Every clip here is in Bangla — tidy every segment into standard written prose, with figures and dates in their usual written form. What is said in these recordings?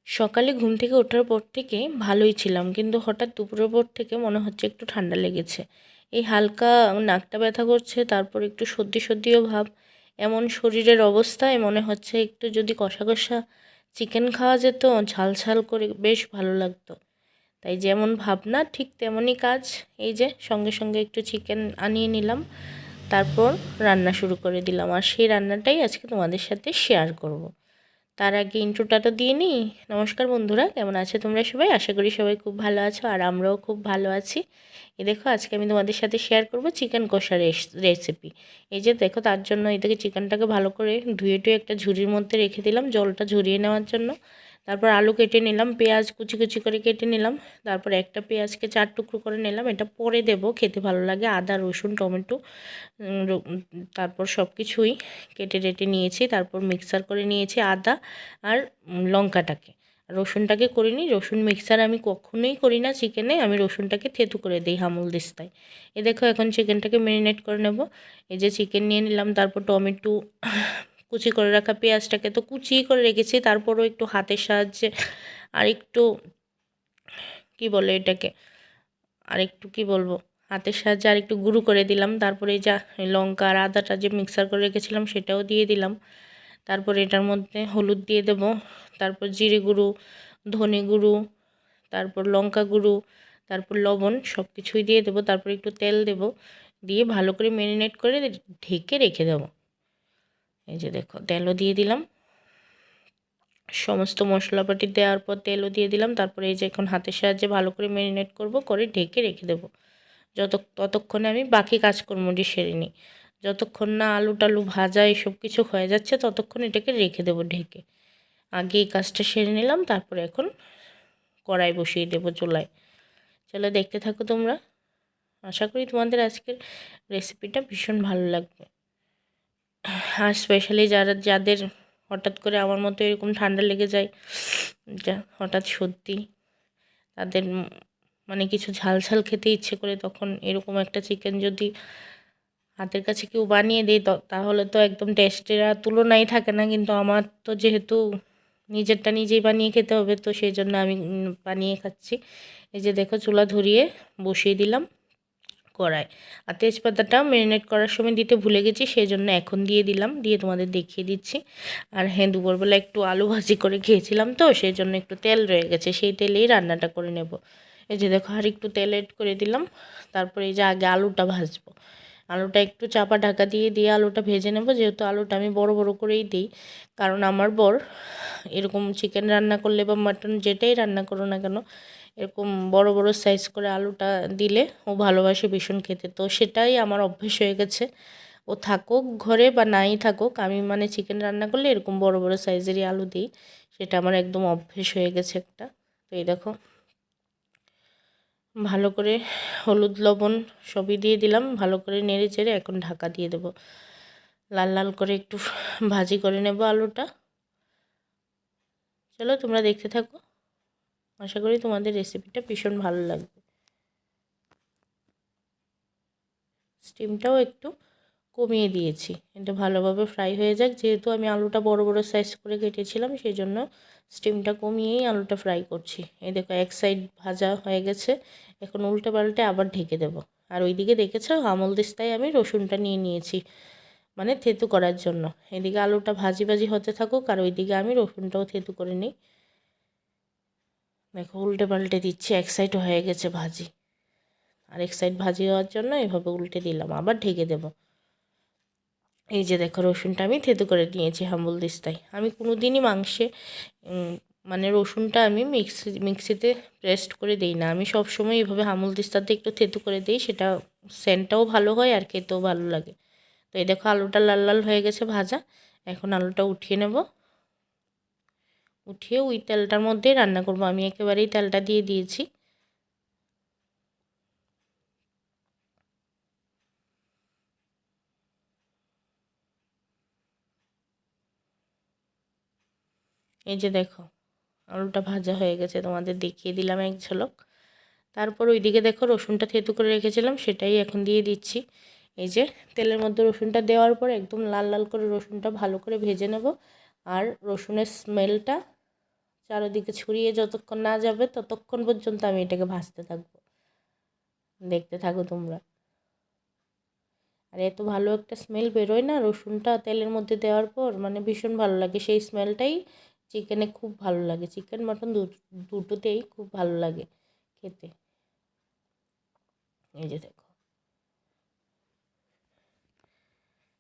সকালে ঘুম থেকে ওঠার পর থেকে ভালোই ছিলাম, কিন্তু হঠাৎ দুপুরের পর থেকে মনে হচ্ছে একটু ঠান্ডা লেগেছে। এই হালকা নাকটা ব্যথা করছে, তারপর একটু সর্দি সর্দিও ভাব। এমন শরীরের অবস্থায় মনে হচ্ছে একটু যদি কষা কষা চিকেন খাওয়া যেত, ঝাল ঝাল করে, বেশ ভালো লাগতো। তাই যেমন ভাবনা ঠিক তেমনই কাজ। এই যে সঙ্গে সঙ্গে একটু চিকেন আনিয়ে নিলাম, তারপর রান্না শুরু করে দিলাম, আর সেই রান্নাটাই আজকে তোমাদের সাথে শেয়ার করব। তার আগে ইন্ট্রোটা তো দিয়ে নিই। নমস্কার বন্ধুরা, কেমন আছো তোমরা সবাই? আশা করি সবাই খুব ভালো আছো, আর আমরাও খুব ভালো আছি। এই দেখো আজকে আমি তোমাদের সাথে শেয়ার করব চিকেন কষা রেসিপি। এই যে দেখো, তার জন্য এদিকে চিকেনটাকে ভালো করে ধুয়ে টুয়ে একটা ঝুড়ির মধ্যে রেখে দিলাম জলটা ঝরিয়ে নেওয়ার জন্য। তারপর আলু কেটে নিলাম, পেঁয়াজ কুচি কুচি করে কেটে নিলাম। তারপর একটা পেঁয়াজকে 4 টুকরো করে নিলাম, এটা পরে দেব, খেতে ভালো লাগে। আদা রসুন টমেটো, তারপর সব কিছুই কেটে টেটে নিয়েছি। তারপর মিক্সার করে নিয়েছি আদা আর লঙ্কাটাকে। রসুনটাকে করিনি, রসুন মিক্সার আমি কখনোই করি না চিকেনে, আমি রসুনটাকে থেতু করে দিই হামুল দিস্তায়। এ দেখো এখন চিকেনটাকে ম্যারিনেট করে নেব। এই যে চিকেন নিয়ে নিলাম, তারপর টমেটো, কুচি করে রাখা পেঁয়াজটাকে তো কুচি করে রেখেছি, তারপরও একটু হাতের সাহায্যে আর একটু কি বলে এটাকে, আর একটু কি বলবো, হাতের সাহায্যে আর একটু গুঁড়ো করে দিলাম। তারপরে এই যা লঙ্কা আর আদাটা যে মিক্সার করে রেখেছিলাম সেটাও দিয়ে দিলাম। তারপর এটার মধ্যে হলুদ দিয়ে দেব, তারপর জিরে গুঁড়ো, ধনে গুঁড়ো, তারপর লঙ্কা গুঁড়ো, তারপর লবণ, সব কিছুই দিয়ে দেবো। তারপর একটু তেল দেব, দিয়ে ভালো করে ম্যারিনেট করে ঢেকে রেখে দেবো। এই যে দেখো তেলও দিয়ে দিলাম, সমস্ত মশলাপাতি দেওয়ার পর তেলও দিয়ে দিলাম। তারপরে এই যে এখন হাতের সাহায্যে ভালো করে ম্যারিনেট করব, করে ঢেকে রেখে দেবো। ততক্ষণে আমি বাকি কাজকর্মটি সেরে নিই। যতক্ষণ না আলু টালু ভাজা এসব কিছু হয়ে যাচ্ছে ততক্ষণ এটাকে রেখে দেবো ঢেকে। আগে এই কাজটা সেরে নিলাম, তারপরে এখন কড়াই বসিয়ে দেবো চুলায়। চলো দেখতে থাকো তোমরা। আশা করি তোমাদের আজকের রেসিপিটা ভীষণ ভালো লাগবে। আর স্পেশালি যাদের হঠাৎ করে আমার মতো এরকম ঠান্ডা লেগে যায়, যা হঠাৎ সর্দি, তাদের মানে কিছু ঝাল ঝাল খেতে ইচ্ছে করে, তখন এরকম একটা চিকেন যদি হাতের কাছে কেউ বানিয়ে দেয় তাহলে তো একদম টেস্টের আর তুলনাই থাকে না। কিন্তু আমার তো যেহেতু নিজেরটা নিজেই বানিয়ে খেতে হবে, তো সেই জন্য আমি বানিয়ে খাচ্ছি। এই যে দেখো চুলা ধরিয়ে বসিয়ে দিলাম কড়াই। আর তেজপাতাটা ম্যারিনেট করার সময় দিতে ভুলে গেছি, সেই জন্য এখন দিয়ে দিলাম, দিয়ে তোমাদের দেখিয়ে দিচ্ছি। আর হ্যাঁ, দুপুরবেলা একটু আলু ভাজি করে খেয়েছিলাম, তো সেই জন্য একটু তেল রয়ে গেছে, সেই তেলেই রান্নাটা করে নেব। এই যে দেখো আর একটু তেল এড করে দিলাম। তারপরে এই যে আগে আলুটা ভাজবো, আলুটা একটু চাপা ঢাকা দিয়ে দিয়ে আলুটা ভেজে নেব। যেহেতু আলুটা আমি বড় বড় করেই দিই, কারণ আমার বর এরকম চিকেন রান্না করলে বা মাটন যেটাই রান্না করো না কেন, এরকম বড় বড় সাইজ করে আলুটা দিলে ও ভালোবাসে ভীষণ খেতে। তো সেটাই আমার অভ্যেস হয়ে গেছে, ও থাকুক ঘরে বা নাই থাকুক, আমি মানে চিকেন রান্না করলে এরকম বড় বড় সাইজেরই আলু দিই। সেটা আমার একদম অভ্যেস হয়ে গেছে একটা। তো এই দেখো ভালো করে হলুদ লবণ সবই দিয়ে দিলাম, ভালো করে নেড়ে চেড়ে এখন ঢাকা দিয়ে দেবো। লাল লাল করে একটু ভাজি করে নেব আলুটা। চলো তোমরা দেখতে থাকো, আশা করি তোমাদের রেসিপিটা ভীষণ ভালো লাগবে। স্টিমটাও একটু কমিয়ে দিয়েছি, এটা ভালোভাবে ফ্রাই হয়ে যাক। যেহেতু আমি আলুটা বড় বড় সাইজ করে কেটেছিলাম, সেই জন্য স্টিমটা কমিয়েই আলুটা ফ্রাই করছি। এই দেখো এক সাইড ভাজা হয়ে গেছে, এখন উল্টে পাল্টে আবার ঢেকে দেবো। আর ওইদিকে দেখেছো আমল দিস্তায় আমি রসুনটা নিয়ে নিয়েছি, মানে থেতু করার জন্য। এদিকে আলুটা ভাজি ভাজি হতে থাকুক, আর ওইদিকে আমি রসুনটাও থেতু করে নিই। দেখো উল্টে পাল্টে দিচ্ছি, এক সাইড হয়ে গেছে ভাজি, আর এক সাইড ভাজি হওয়ার জন্য এভাবে উল্টে দিলাম, আবার ঢেকে দেবো। এই যে দেখো রসুনটা আমি থেতু করে নিয়েছি হাম্বল দিস্তায়। আমি কোনো দিনই মাংসে মানে রসুনটা আমি মিক্সিতে পেস্ট করে দিই না, আমি সব সময় এইভাবে হামুল দিস্তাতে একটু থেতু করে দিই, সেটা সেন্টটাও ভালো হয় আর খেতেও ভালো লাগে। তো এই দেখো আলুটা লাল লাল হয়ে গেছে ভাজা, এখন আলুটা উঠিয়ে নেব। উঠিয়ে ওই তেলটার মধ্যেই রান্না করব, আমি একেবারেই তেলটা দিয়ে দিয়েছি। এই যে দেখো আলুটা ভাজা হয়ে গেছে, তোমাদের দেখিয়ে দিলাম এক ঝলক। তারপর ওইদিকে দেখো রসুনটা থেতু করে রেখেছিলাম, সেটাই এখন দিয়ে দিচ্ছি। এই যে তেলের মধ্যে রসুনটা দেওয়ার পর একদম লাল লাল করে রসুনটা ভালো করে ভেজে নেব। আর রসুনের স্মেলটা চারিদিকে ছড়িয়ে যতক্ষণ না যাবে ততক্ষণ পর্যন্ত আমি এটাকে ভাজতে থাকবো। দেখতে থাকো তোমরা। আর এত ভালো একটা স্মেল বেরোয় না রসুনটা তেলের মধ্যে দেওয়ার পর, মানে ভীষণ ভালো লাগে। সেই স্মেলটাই চিকেনে খুব ভালো লাগে, চিকেন মাটন দুটোতেই খুব ভালো লাগে খেতে। এই যে দেখো,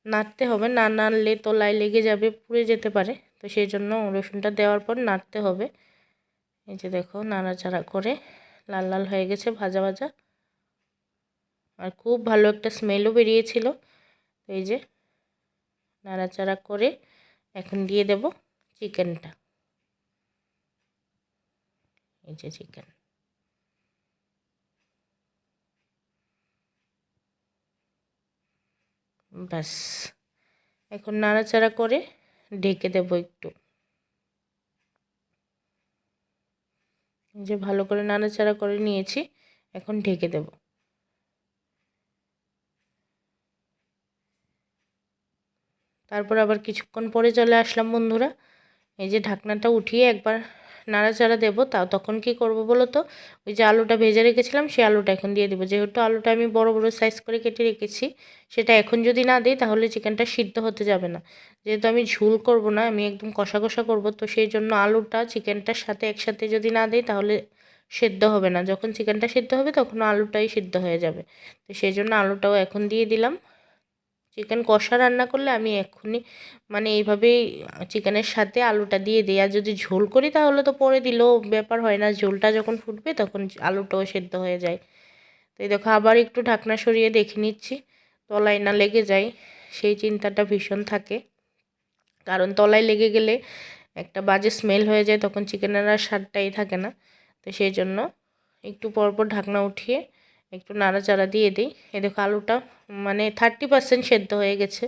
নাড়তে হবে, না নাড়লে তলায় লেগে যাবে, পুড়ে যেতে পারে। তো সেই জন্য রসুনটা দেওয়ার পর নাড়তে হবে। এই যে দেখো, নাড়াচাড়া করে লাল লাল হয়ে গেছে, ভাজা ভাজা, আর খুব ভালো একটা স্মেলও বেরিয়েছিল। এই যে নাড়াচাড়া করে এখন দিয়ে দেব চিকেনটা। এই যে চিকেন, ব্যাস এখন নাড়াচাড়া করে ঢেকে দেব একটু। যে ভালো করে নাড়াচাড়া করে নিয়েছি, এখন ঢেকে দেব। তারপর আবার কিছুক্ষণ পরে চলে আসলাম বন্ধুরা। এই যে ঢাকনাটা উঠিয়ে একবার নাড়াচাড়া দেবো। তখন কি করব বলো তো, ওই যে আলুটা ভেজে রেখেছিলাম সেই আলুটা এখন দিয়ে দেবো। যেহেতু আলুটা আমি বড় বড় সাইজ করে কেটে রেখেছি, সেটা এখন যদি না দিই তাহলে চিকেনটা সিদ্ধ হতে যাবে না। যেহেতু আমি ঝোল করব না, আমি একদম কষা কষা করব, তো সেই জন্য আলুটা চিকেনটার সাথে একসাথে যদি না দিই তাহলে সেদ্ধ হবে না। যখন চিকেনটা সিদ্ধ হবে তখন আলুটাই সিদ্ধ হয়ে যাবে। তো সেই জন্য আলুটাও এখন দিয়ে দিলাম। চিকেন কষা রান্না করলে আমি এক্ষুনি মানে এইভাবেই চিকেনের সাথে আলুটা দিয়ে দিই। আর যদি ঝোল করি তাহলে তো পরে দিলেও ব্যাপার হয় না, ঝোলটা যখন ফুটবে তখন আলুটাও সেদ্ধ হয়ে যায়। তো এই দেখো, আবার একটু ঢাকনা সরিয়ে দেখে নিচ্ছি তলায় না লেগে যায়, সেই চিন্তাটা ভীষণ থাকে। কারণ তলায় লেগে গেলে একটা বাজে স্মেল হয়ে যায়, তখন চিকেনের আর স্বাদটাই থাকে না। তো সেই জন্য একটু পরপর ঢাকনা উঠিয়ে একটু নাড়াচাড়া দিয়ে দিই। এই দেখো, আলুটা মানে 30% সেদ্ধ হয়ে গেছে,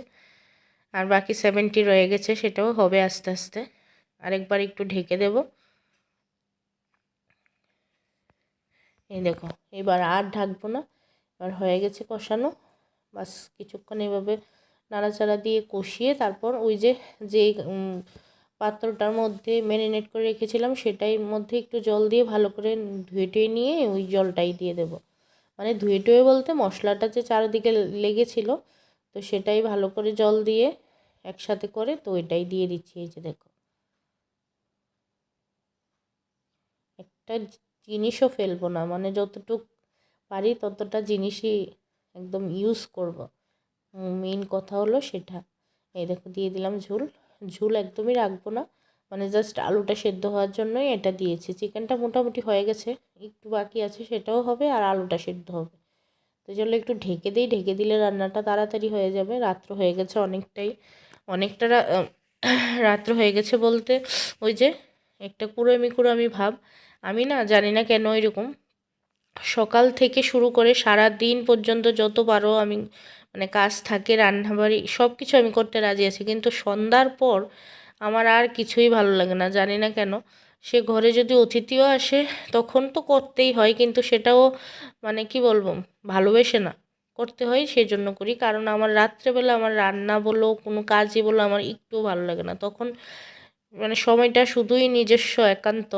আর বাকি 70 রয়ে গেছে, সেটাও হবে আস্তে আস্তে। আরেকবার একটু ঢেকে দেব। এই দেখো, এবার আর ঢাকবো না, এবার হয়ে গেছে কষানো। বাস কিছুক্ষণ এভাবে নাড়াচাড়া দিয়ে কষিয়ে তারপর ওই যে যেই পাত্রটার মধ্যে ম্যারিনেট করে রেখেছিলাম সেটাই মধ্যে একটু জল দিয়ে ভালো করে ধুয়ে টুয়ে নিয়ে ওই জলটাই দিয়ে দেব। মানে ধুয়ে টুয়ে বলতে মশলাটা যে চারিদিকে লেগেছিল, তো সেটাই ভালো করে জল দিয়ে একসাথে করে তো ওইটাই দিয়ে দিচ্ছি। এই যে দেখো, একটা জিনিসও ফেলবো না, মানে যতটুক পারি ততটা জিনিসই একদম ইউজ করব। মেইন কথা হলো সেটা। এই দেখো, দিয়ে দিলাম ঝোল। ঝোল একদমই রাখবো না, মানে জাস্ট আলুটা সেদ্ধ হওয়ার জন্যই এটা দিয়েছি। চিকেনটা মোটামুটি হয়ে গেছে, একটু বাকি আছে, সেটাও হবে, আর আলুটা সেদ্ধ হবে। তো চলো একটু ঢেকে দিই, ঢেকে দিলে রান্নাটা তাড়াতাড়ি হয়ে যাবে। রাত্র হয়ে গেছে অনেকটাই, অনেকটা রাত্র হয়ে গেছে বলতে ওই যে একটা কুড়েমি ভাব। আমি না জানি না কেন এরকম, সকাল থেকে শুরু করে সারা দিন পর্যন্ত যত পারো আমি মানে কাজ থাকে, রান্নাবাড়ি সব কিছু আমি করতে রাজি আছি, কিন্তু সন্ধ্যার পর আমার আর কিছুই ভালো লাগে না, জানি না কেন। সে ঘরে যদি অতিথিও আসে তখন তো করতেই হয়, কিন্তু সেটাও মানে কি বলবো, ভালোবেসে না, করতে হয় সেই জন্য করি। কারণ আমার রাত্রেবেলা আমার রান্না বলো কোনো কাজই বলো আমার একটুও ভালো লাগে না তখন। মানে সময়টা শুধুই নিজস্ব একান্ত,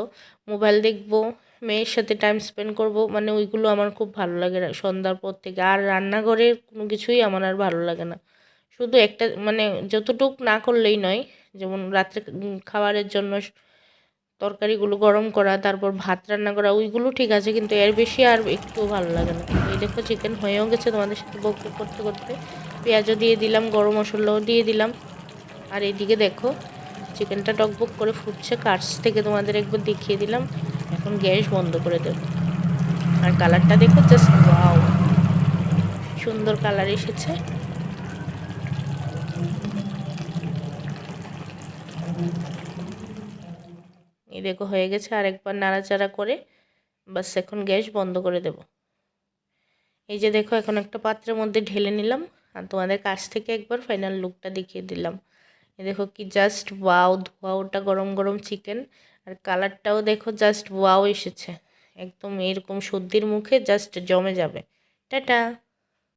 মোবাইল দেখবো, মেয়ের সাথে টাইম স্পেন্ড করব, মানে ওইগুলো আমার খুব ভালো লাগে সন্ধ্যার পর থেকে। আর রান্নাঘরের কোনো কিছুই আমার আর ভালো লাগে না। শুধু একটা মানে যতটুক না করলেই নয়, যেমন রাত্রে খাবারের জন্য তরকারিগুলো গরম করা, তারপর ভাত রান্না করা, ওইগুলো ঠিক আছে, কিন্তু এর বেশি আর একটুও ভালো লাগে না। এই দেখো, চিকেন হয়েও গেছে, তোমাদের সাথে বকবক করতে করতে পেঁয়াজও দিয়ে দিলাম, গরম মশলাও দিয়ে দিলাম। আর এইদিকে দেখো, চিকেনটা টকবক করে ফুটছে, কাছ থেকে তোমাদের একবার দেখিয়ে দিলাম। এখন গ্যাস বন্ধ করে দেব। আর কালারটা দেখো, জাস্ট ওয়াও, সুন্দর কালার এসেছে। এই দেখো হয়ে গেছে, আর একবার নাড়াচাড়া করে বাস এখন গ্যাস বন্ধ করে দেব। এই যে দেখো, এখন একটা পাত্রের মধ্যে ঢেলে নিলাম, আর তোমাদের কাছ থেকে একবার ফাইনাল লুকটা দেখিয়ে দিলাম। এই দেখো কি জাস্ট ওয়াও, ধোয়াওটা গরম গরম চিকেন, আর কালারটাও দেখো জাস্ট ওয়াও এসেছে, একদম এরকম সর্দির মুখে জাস্ট জমে যাবে। টাটা।